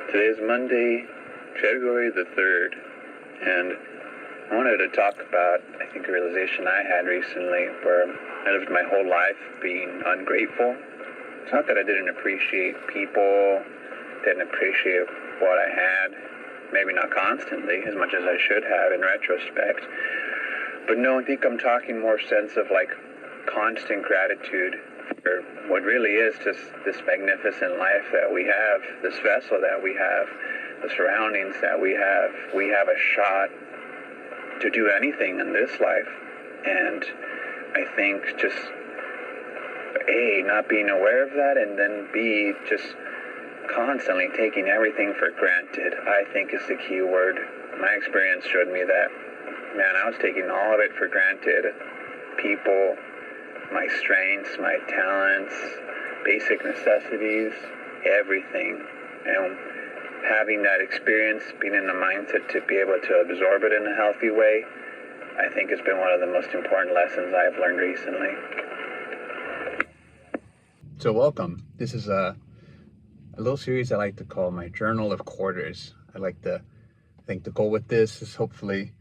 Today is Monday, February the 3rd, and I wanted to talk about, I think, a realization I had recently where I lived my whole life being ungrateful. It's not that I didn't appreciate people, didn't appreciate what I had, maybe not constantly, as much as I should have in retrospect. But no, I think I'm talking more sense of like constant gratitude for what really is just this magnificent life that we have, this vessel that we have, the surroundings that we have. We have a shot to do anything in this life. And I think just A, not being aware of that, and then B, just constantly taking everything for granted, I think is the key word. My experience showed me that, man, I was taking all of it for granted. People, my strengths, my talents, basic necessities, everything. And having that experience, being in the mindset to be able to absorb it in a healthy way, I think has been one of the most important lessons I've learned recently. So welcome. This is a little series I like to call my Journal of Quarters. I think the goal with this is hopefully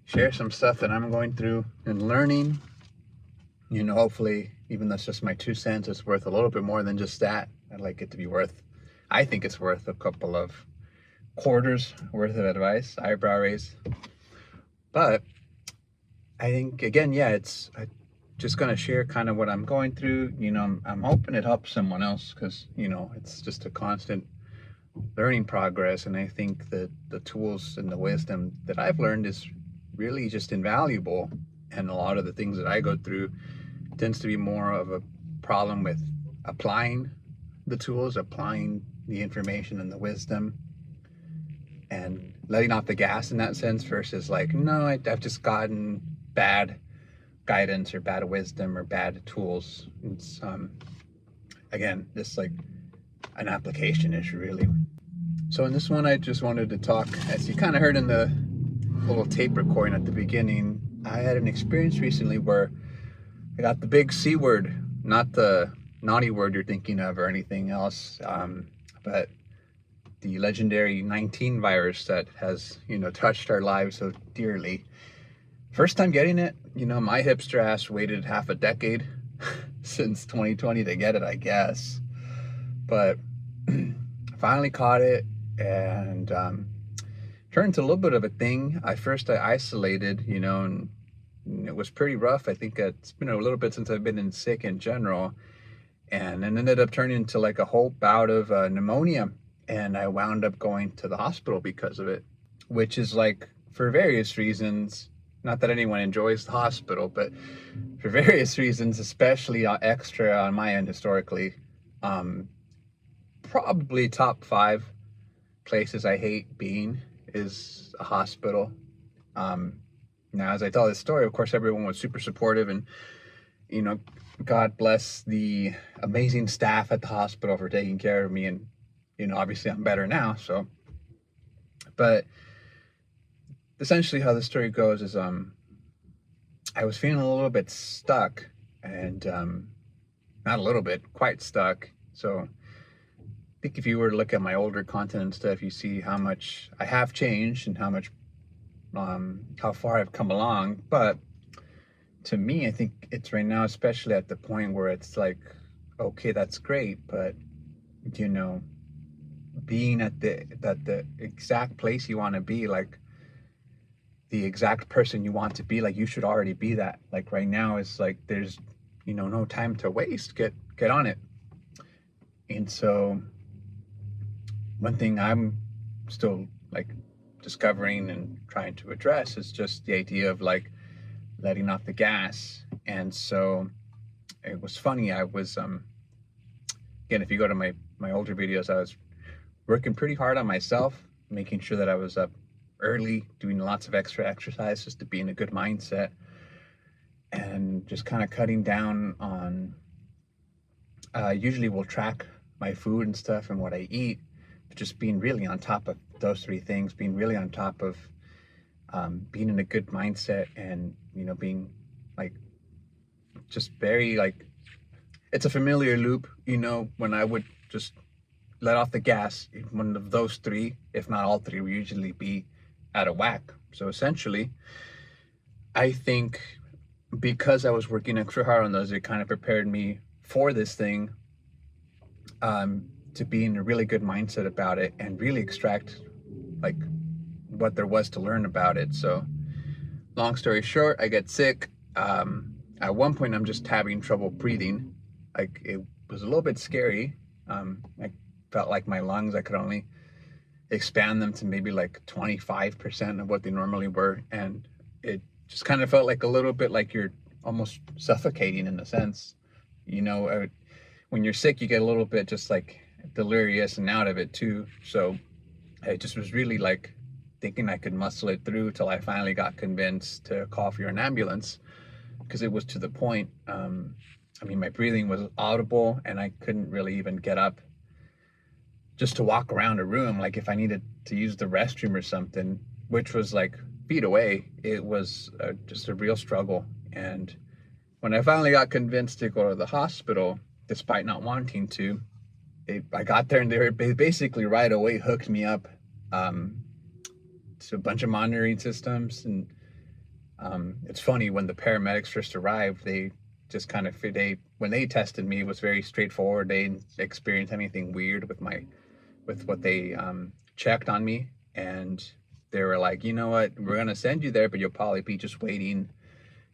share some stuff that I'm going through and learning. You know, hopefully, even though it's just my 2 cents, it's worth a little bit more than just that. I'd like it to be worth, I think it's worth a couple of quarters worth of advice, eyebrow raise. But I think, again, I'm just going to share kind of what I'm going through. You know, I'm hoping it helps someone else because, you know, it's just a constant learning progress. And I think that the tools and the wisdom that I've learned is really just invaluable. And a lot of the things that I go through tends to be more of a problem with applying the tools, applying the information and the wisdom, and letting off the gas in that sense versus like, no, I've just gotten bad guidance or bad wisdom or bad tools. It's again, just like an application issue really. So in this one, I just wanted to talk, as you kind of heard in the little tape recording at the beginning, I had an experience recently where I got the big C word, not the naughty word you're thinking of or anything else, but the legendary 19 virus that has, you know, touched our lives so dearly. First time getting it, you know, my hipster ass waited half a decade since 2020 to get it, I guess. But finally caught it and turned into a little bit of a thing. I isolated, you know, and it was pretty rough. I think it's been a little bit since I've been sick in general, and it ended up turning into like a whole bout of pneumonia, and I wound up going to the hospital because of it, which is like for various reasons. Not that anyone enjoys the hospital, but for various reasons, especially extra on my end historically, probably top 5 places I hate being is a hospital. Now, as I tell this story, of course, everyone was super supportive, and, you know, God bless the amazing staff at the hospital for taking care of me. And, you know, obviously I'm better now. So, but essentially how the story goes is, I was feeling a little bit stuck, and, not a little bit, quite stuck. So I think if you were to look at my older content and stuff, you see how much I have changed and how far I've come along. But to me, I think it's right now, especially at the point where it's like, okay, that's great, but, you know, being at the exact place you want to be, like the exact person you want to be, like you should already be that. Like right now, it's like there's, you know, no time to waste. Get on it. And so one thing I'm still like discovering and trying to address is just the idea of like letting off the gas. And so it was funny, I was again, if you go to my older videos, I was working pretty hard on myself, making sure that I was up early, doing lots of extra exercise just to be in a good mindset, and just kind of cutting down on usually we'll track my food and stuff and what I eat, but just being really on top of those 3 things, being really on top of being in a good mindset, and, you know, being like just very like, it's a familiar loop, you know, when I would just let off the gas, one of those three, if not all three, will usually be out of whack. So essentially, I think because I was working extra hard on those, it kind of prepared me for this thing, to be in a really good mindset about it and really extract like what there was to learn about it. So long story short, I get sick. At one point, I'm just having trouble breathing. Like, it was a little bit scary. I felt like my lungs, I could only expand them to maybe like 25% of what they normally were. And it just kind of felt like a little bit like you're almost suffocating in a sense. You know, when you're sick, you get a little bit just like delirious and out of it too. So I just was really like thinking I could muscle it through till I finally got convinced to call for an ambulance, because it was to the point. I mean, my breathing was audible and I couldn't really even get up just to walk around a room. Like, if I needed to use the restroom or something, which was like feet away, it was just a real struggle. And when I finally got convinced to go to the hospital, despite not wanting to, I got there and they basically right away hooked me up to a bunch of monitoring systems. And it's funny, when the paramedics first arrived, they just kind of, when they tested me, it was very straightforward. They didn't experience anything weird with what they checked on me. And they were like, you know what, we're gonna send you there, but you'll probably be just waiting,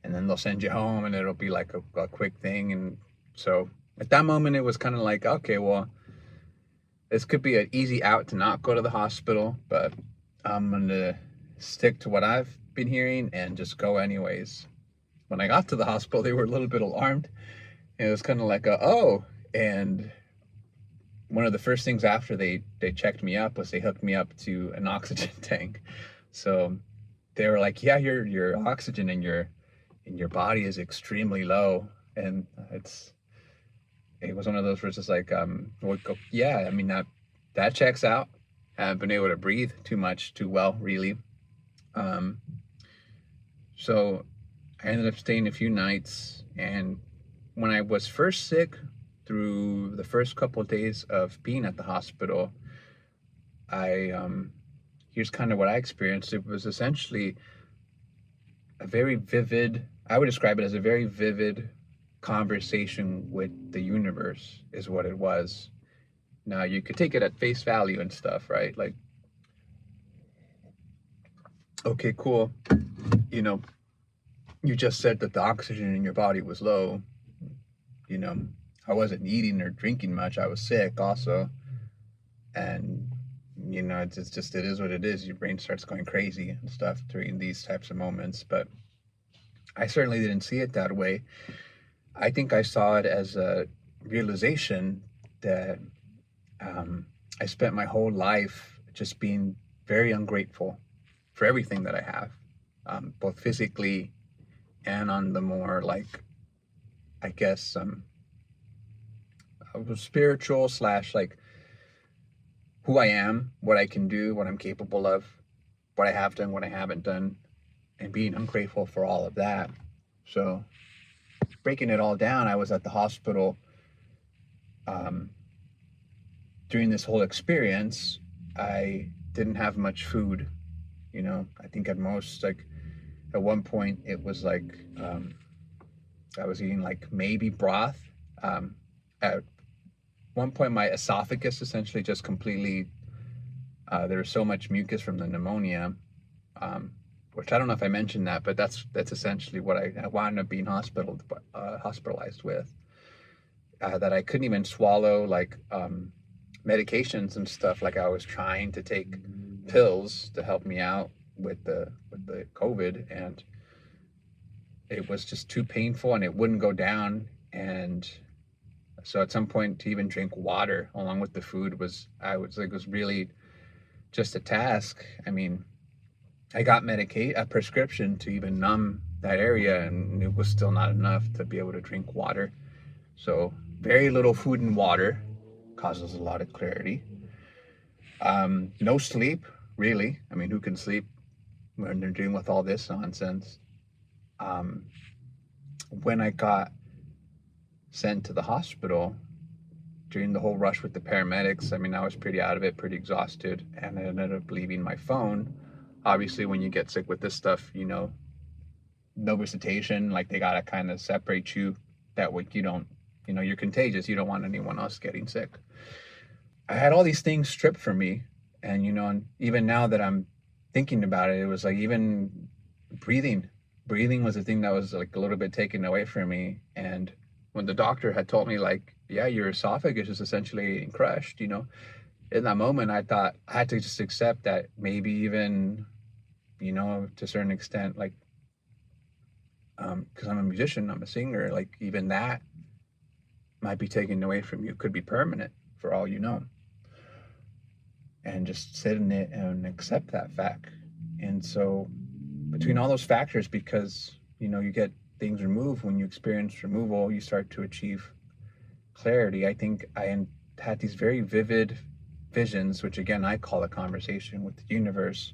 and then they'll send you home, and it'll be like a quick thing. And so at that moment, it was kind of like, okay, well, this could be an easy out to not go to the hospital, but I'm gonna stick to what I've been hearing and just go anyways. When I got to the hospital, they were a little bit alarmed. And it was kind of like, oh. And one of the first things after they checked me up was they hooked me up to an oxygen tank. So they were like, yeah, your oxygen in your body is extremely low. And it was one of those where it's just like, yeah, I mean, that checks out. I haven't been able to breathe too well, really. So I ended up staying a few nights, and when I was first sick, through the first couple of days of being at the hospital, here's kind of what I experienced. It was essentially a very vivid, I would describe it as a very vivid conversation with the universe, is what it was. Now, you could take it at face value and stuff, right? Like, okay, cool. You know, you just said that the oxygen in your body was low. You know, I wasn't eating or drinking much. I was sick also. And, you know, it's just, it is what it is. Your brain starts going crazy and stuff during these types of moments. But I certainly didn't see it that way. I think I saw it as a realization that I spent my whole life just being very ungrateful for everything that I have, both physically and on the more, like, I guess, spiritual / like who I am, what I can do, what I'm capable of, what I have done, what I haven't done, and being ungrateful for all of that. So breaking it all down, I was at the hospital during this whole experience. I didn't have much food. You know, I think at most, like, at one point it was like I was eating like maybe broth. At one point, my esophagus essentially just completely, there was so much mucus from the pneumonia, which I don't know if I mentioned that, but that's essentially what I wound up being hospitalized with. That I couldn't even swallow, like, medications and stuff. Like, I was trying to take pills to help me out with the COVID, and it was just too painful, and it wouldn't go down. And so at some point, to even drink water along with the food was really just a task. I mean, I got a prescription to even numb that area, and it was still not enough to be able to drink water. So very little food and water causes a lot of clarity. No sleep, really. I mean, who can sleep when they're dealing with all this nonsense? When I got sent to the hospital during the whole rush with the paramedics, I mean, I was pretty out of it, pretty exhausted, and I ended up leaving my phone. Obviously, when you get sick with this stuff, no visitation, like they gotta kind of separate you. That way you don't, you're contagious. You don't want anyone else getting sick. I had all these things stripped from me, and and even now that I'm thinking about it, it was like even breathing. Breathing was a thing that was like a little bit taken away from me. And when the doctor had told me like, yeah, your esophagus is essentially getting crushed, in that moment I thought I had to just accept that maybe even, to a certain extent, like, because I'm a musician, I'm a singer, like even that might be taken away from you, could be permanent for all you know. And just sit in it and accept that fact. And so between all those factors, because you get things removed, when you experience removal, you start to achieve clarity. I think I had these very vivid visions, which again I call a conversation with the universe,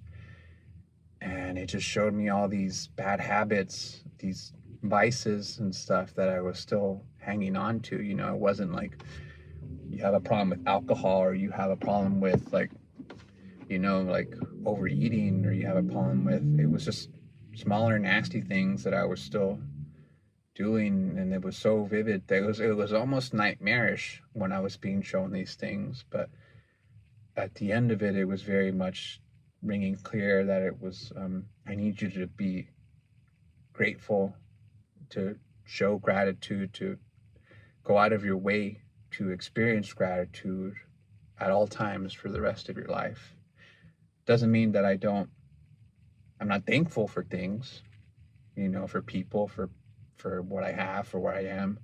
and it just showed me all these bad habits, these vices and stuff that I was still hanging on to. It wasn't like you have a problem with alcohol, or you have a problem with like like overeating, or you have a problem with, it was just smaller nasty things that I was still doing. And it was so vivid that it was almost nightmarish when I was being shown these things. But at the end of it, it was very much ringing clear that it was, I need you to be grateful, to show gratitude, to go out of your way to experience gratitude at all times for the rest of your life. Doesn't mean that I'm not thankful for things, for people, for what I have, for where I am,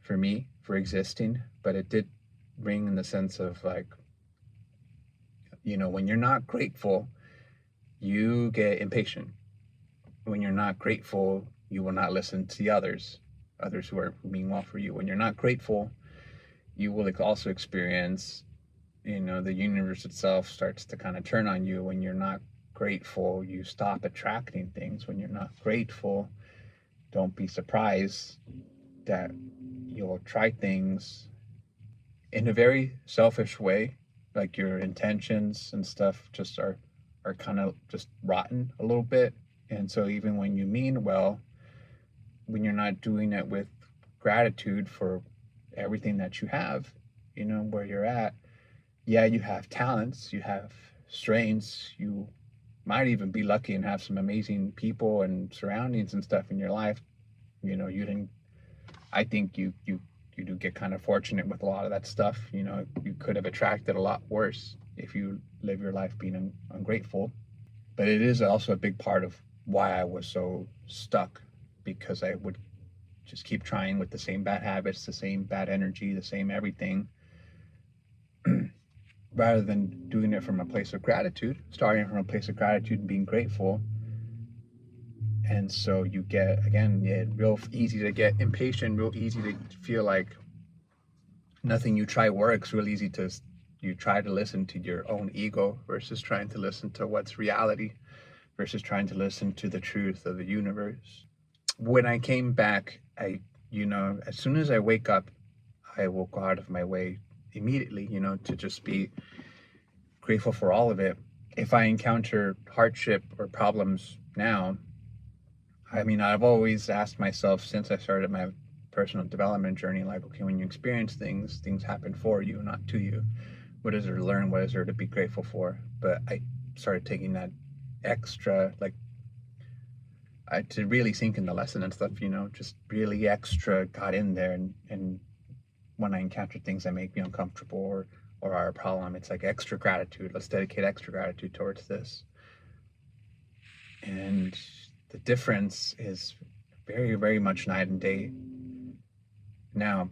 for me, for existing. But it did ring in the sense of like, when you're not grateful, you get impatient. When you're not grateful, you will not listen to the others who are mean well for you. When you're not grateful, you will also experience, the universe itself starts to kind of turn on you. When you're not grateful, you stop attracting things. When you're not grateful, don't be surprised that you'll try things in a very selfish way, like your intentions and stuff just are kind of just rotten a little bit. And so even when you mean well, when you're not doing it with gratitude for everything that you have, where you're at, yeah, you have talents, you have strengths, you might even be lucky and have some amazing people and surroundings and stuff in your life. You didn't, I think you do get kind of fortunate with a lot of that stuff. You could have attracted a lot worse if you live your life being ungrateful. But it is also a big part of why I was so stuck, because I would just keep trying with the same bad habits, the same bad energy, the same everything, rather than doing it from a place of gratitude, starting from a place of gratitude and being grateful. And so you get, again, real easy to get impatient, real easy to feel like nothing you try works, real easy to, you try to listen to your own ego versus trying to listen to what's reality, versus trying to listen to the truth of the universe. When I came back, as soon as I wake up, I will go out of my way immediately, to just be grateful for all of it. If I encounter hardship or problems now, I mean, I've always asked myself since I started my personal development journey, like, okay, when you experience things happen for you, not to you. What is there to learn? What is there to be grateful for? But I started taking that extra, like, to really sink in the lesson and stuff, just really extra got in there. And when I encounter things that make me uncomfortable or are a problem, it's like extra gratitude. Let's dedicate extra gratitude towards this. And the difference is very, very much night and day. Now,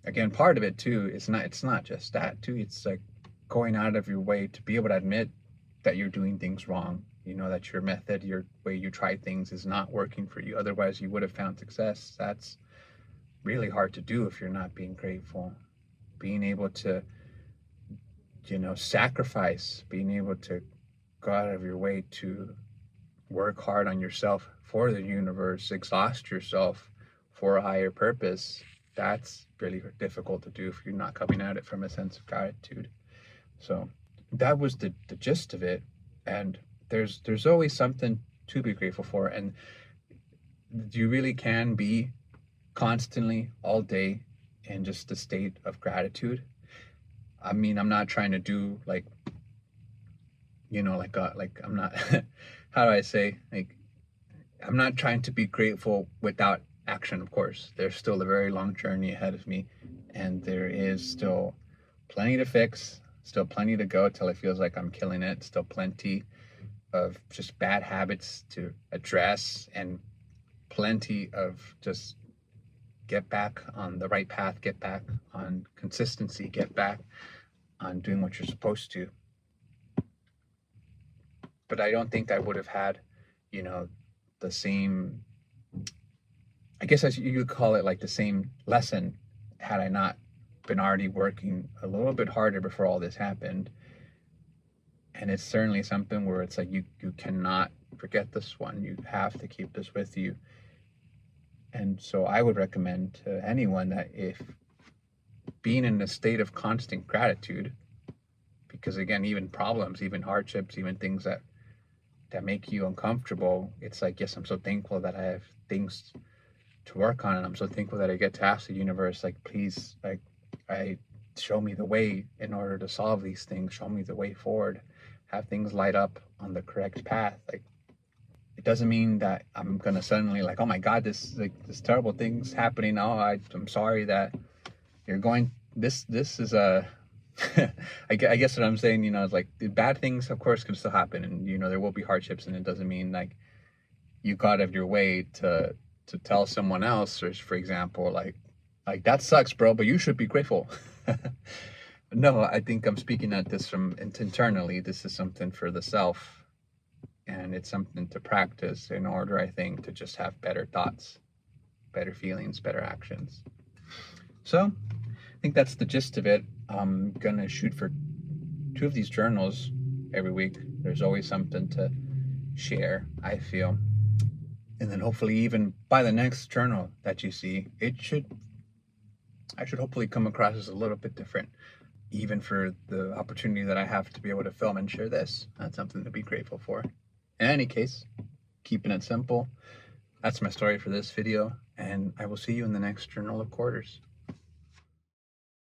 again, part of it too, it's not just that too. It's like going out of your way to be able to admit that you're doing things wrong. That your method, your way you try things is not working for you. Otherwise, you would have found success. That's really hard to do if you're not being grateful. Being able to, sacrifice, being able to go out of your way to work hard on yourself for the universe, exhaust yourself for a higher purpose. that's really difficult to do if you're not coming at it from a sense of gratitude. So that was the gist of it. And there's always something to be grateful for, and you really can be constantly all day in just a state of gratitude. I mean, I'm not trying to do like, like I'm not how do I say, like, I'm not trying to be grateful without action. Of course, there's still a very long journey ahead of me, and there is still plenty to fix, still plenty to go till it feels like I'm killing it, still plenty of just bad habits to address, and plenty of just get back on the right path, get back on consistency, get back on doing what you're supposed to. But I don't think I would have had, the same, I guess as you could call it, like the same lesson, had I not been already working a little bit harder before all this happened. And it's certainly something where it's like you cannot forget this one. You have to keep this with you. And so I would recommend to anyone that if being in a state of constant gratitude, because again, even problems, even hardships, even things that make you uncomfortable, it's like, yes, I'm so thankful that I have things to work on, and I'm so thankful that I get to ask the universe, like, please, like, show me the way in order to solve these things, show me the way forward, have things light up on the correct path. Like, it doesn't mean that I'm gonna suddenly, like, oh my God, this terrible thing's happening now. I'm sorry that you're going. This is a I guess what I'm saying, is like, the bad things, of course, can still happen, and there will be hardships, and it doesn't mean like you got out of your way to tell someone else, or for example, like that sucks, bro, but you should be grateful. No, I think I'm speaking at this from internally. This is something for the self, and it's something to practice in order, I think, to just have better thoughts, better feelings, better actions. So I think that's the gist of it. I'm gonna shoot for 2 of these journals every week. There's always something to share, I feel. And then hopefully even by the next journal that you see, I should hopefully come across as a little bit different, even for the opportunity that I have to be able to film and share this. That's something to be grateful for. In any case, keeping it simple, that's my story for this video, and I will see you in the next Journal of Quarters.